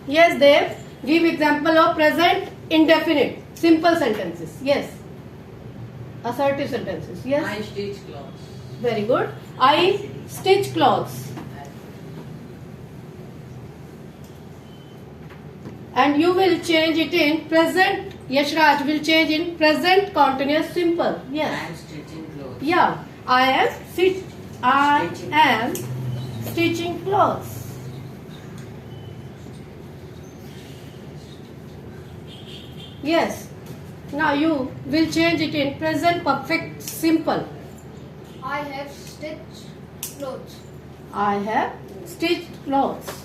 Yes, Dev. Give example of present indefinite. Simple sentences. Yes. Assertive sentences. Yes. I stitch clothes. Very good. I stitch clothes. And you will change it in present. Yashraj will change in present continuous simple. I Yes. am stitching clothes. Yeah. I am stitching clothes. Yes. Now you will change it in present perfect simple. I have stitched clothes. I have stitched clothes.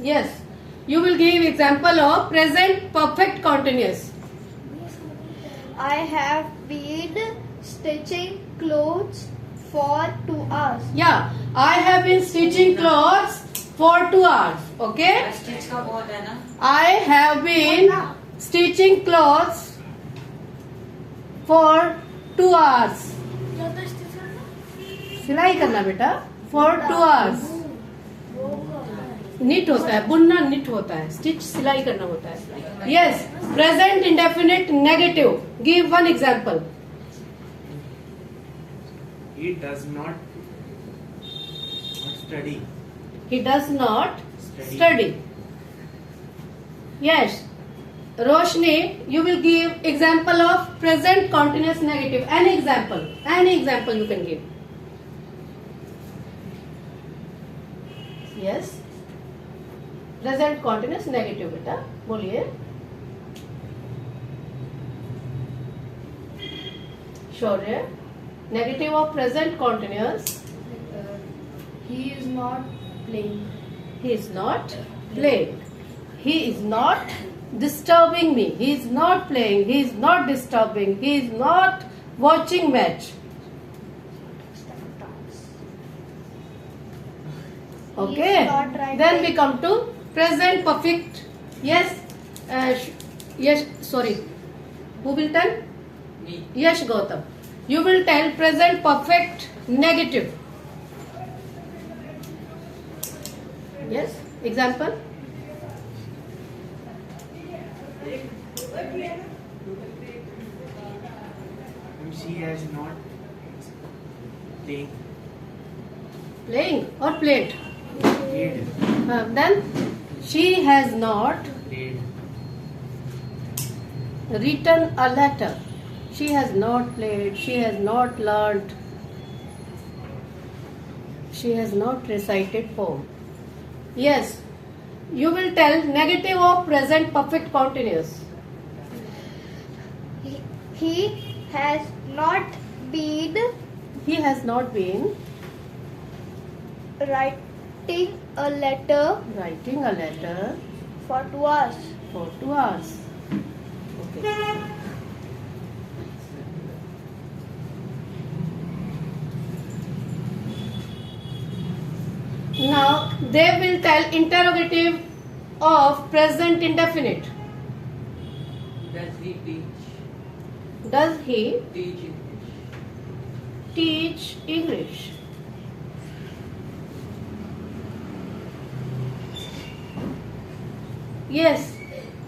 Yes. You will give example of present perfect continuous. I have been stitching clothes for 2 hours. Yeah. I have been stitching clothes for 2 hours. Okay. Stitch का बहुत है ना. I have been stitching clothes for 2 hours. सिलाई करना बेटा for 2 hours. Knit होता है, बुनना निट होता है, स्टिच सिलाई करना होता है. Yes. Present indefinite negative. Give one example. He does not study. He does not study. Yes. Roshni, you will give example of present continuous negative. Any example you can give. Yes. Present continuous negative बेटा बोलिए. Shaurya. Negative of present continuous. He is not playing. He is not playing. He is not disturbing me. He is not playing. He is not disturbing. He is not watching match. Okay. He is not writing. Then we come to present perfect. Yes. Yes. Sorry. Who will tell? Me. Yes, Gautam. You will tell present perfect negative. Yes. Example. She has not played. Playing or played. Played. Then she has not Played. written a letter. She has not played. She has not learnt. She has not recited poem. Yes. You will tell negative of present perfect continuous. He has not been He has not been writing a letter writing a letter for 2 hours. for 2 hours. Okay. Now they will tell interrogative of present indefinite. Does he teach? Does he Teach English. teach English? Yes.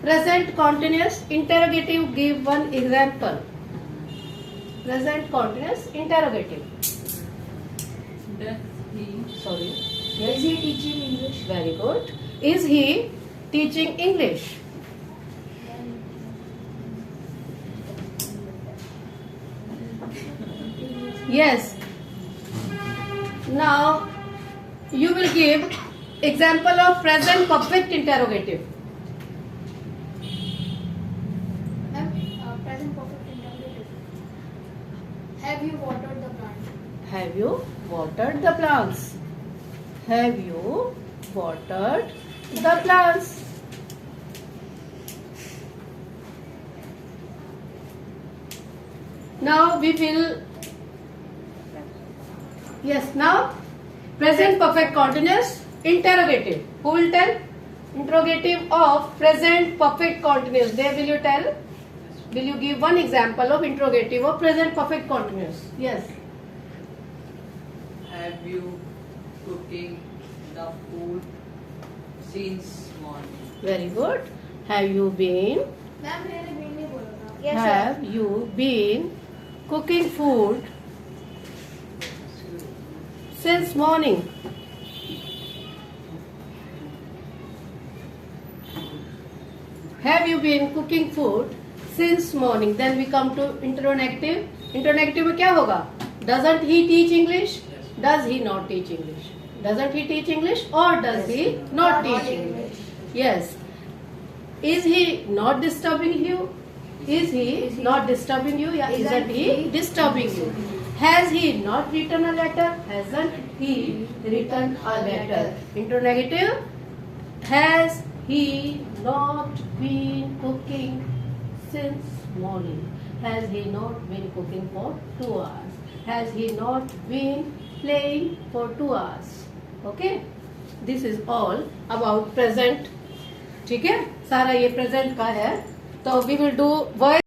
Present continuous interrogative. Give one example. Present continuous interrogative. Does he? Sorry. Is he teaching English? Very good. Is he teaching English? Yes. Now you will give example of present perfect interrogative. Present perfect interrogative. Have you watered the plant? Have you watered the plants? Have you watered the plants? Now we will. Yes, now present perfect continuous interrogative. Who will tell? Interrogative of present perfect continuous. There will you tell? Will you give one example of interrogative of present perfect continuous? Yes. Have you cooking the food since morning? Very good. Have you been? Ma'am मैंने भी नहीं बोला था. Have you been cooking food since morning? Have you been cooking food since morning? Then we come to interrogative. Interrogative में क्या होगा? Doesn't he teach English? Does he not teach English? Doesn't he teach English or does he not teach English? Yes. Is he not disturbing you? Is he not disturbing you? Yeah, isn't he disturbing you? Has he not written a letter? Hasn't he written a letter? Interrogative. Has he not been cooking since morning? Has he not been cooking for 2 hours? Has he not been playing for 2 hours? Okay? This is all about present. ठीक है, सारा ये present का है. तो we will do word